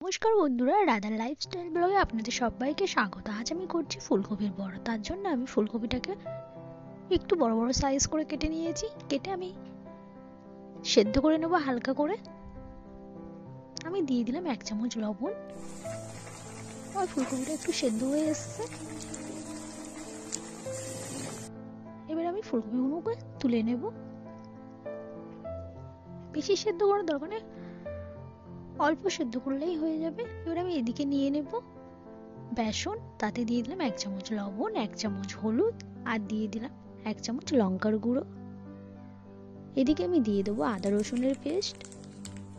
নমস্কার বন্ধুরা, রাধার লাইফস্টাইল ব্লগে আপনাদের সবাইকে স্বাগত। আজ আমি করছি ফুলকপির বড়া। তার জন্য আমি ফুলকপিটাকে একটু বড় বড় সাইজ করে কেটে নিয়েছি। কেটে আমি সেদ্ধ করে নেব হালকা করে। আমি দিয়ে দিলাম 1 চামচ লবণ। আর ফুলকপিটা একটু সেদ্ধ হয়ে এসেছে। এবার আমি ফুলকপিগুলোকে তুলে নেব। বেশি সেদ্ধ করার দরকার নেই, অল্প সেদ্ধ করলেই হয়ে যাবে। এবার আমি এদিকে নিয়ে নেব বেসন, তাতে দিয়ে দিলাম 1 চামচ লবণ, 1 চামচ হলুদ, আর দিয়ে দিলাম 1 চামচ লঙ্কার গুঁড়ো। এদিকে আমি দিয়ে দেবো আদা রসুনের পেস্ট।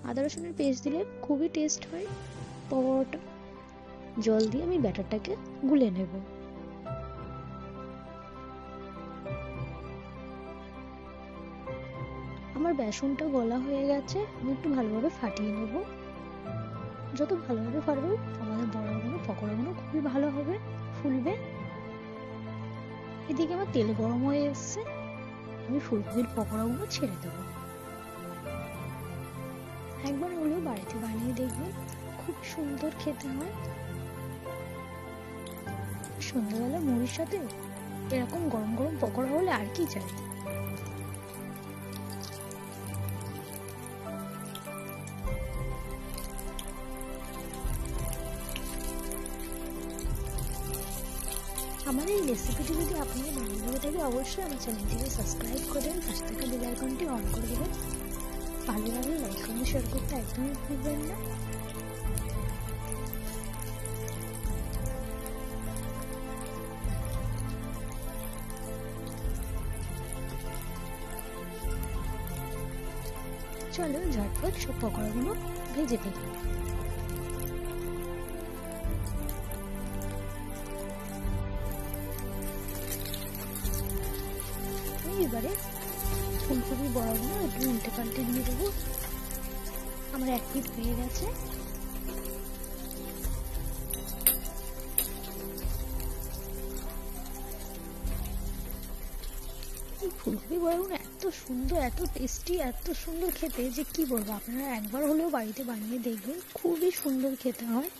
আদা রসুনের পেস্ট দিলে খুবই টেস্ট হয় পরোটা। জল দিয়ে আমি ব্যাটারটাকে গুলে নেব। আমার বেসনটা গলা হয়ে গেছে, আমি একটু ভালোভাবে ফাটিয়ে নেব। যত ভালোভাবে ফাটবে আমাদের বড়াগুলো পকোড়াগুলো খুবই ভালো হবে, ফুলবে। এদিকে আমার তেল গরম হয়ে এসছে, আমি ফুলকপির পকোড়াগুলো ছেড়ে দেবো। একবার হলেও বাড়িতে বানিয়ে দেখবেন, খুব সুন্দর খেতে হয়। সন্ধ্যাবেলা মুড়ির সাথে এরকম গরম গরম পকোড়া হলে আর কি চাই। আমার এই রেসিপিটি যদি আপনাদের ভালো লেগে থাকে, অবশ্যই আমার চ্যানেলটিকে সাবস্ক্রাইব করে দেবেন, পাশে থাকা বেল আইকনটি অন করে দেবেন। ভালো লাগলে লাইক কমেন্ট শেয়ার করতে একদমই ভুলবেন না। চলো ঝটপট সব পকোড়াগুলো ভেজে ফেলি। এবারে ফুলকপি বড়াগুলো একটু উল্টে পাল্টে দিয়ে দেবো। আমার 1 পিঠ হয়ে গেছে। এই ফুলকপি বড়াগুলো এত সুন্দর, এত টেস্টি, এত সুন্দর খেতে যে কি বলবো। আপনারা একবার হলেও বাড়িতে বানিয়ে দেখবেন, খুবই সুন্দর খেতে হয়।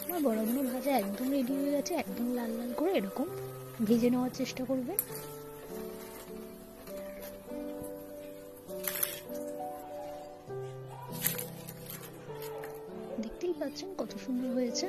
আমার বড়াগুলো ভাজা একদম রেডি হয়ে গেছে। একদম লাল লাল করে এরকম ভেজে নেওয়ার চেষ্টা করবেন। দেখতেই পাচ্ছেন কত সুন্দর হয়েছে।